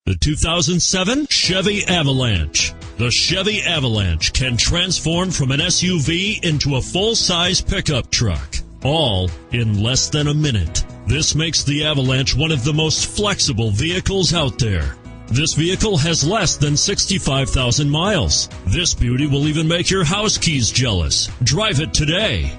The 2007 Chevy Avalanche. The Chevy Avalanche can transform from an SUV into a full-size pickup truck, all in less than a minute. This makes the Avalanche one of the most flexible vehicles out there. This vehicle has less than 65,000 miles. This beauty will even make your house keys jealous. Drive it today.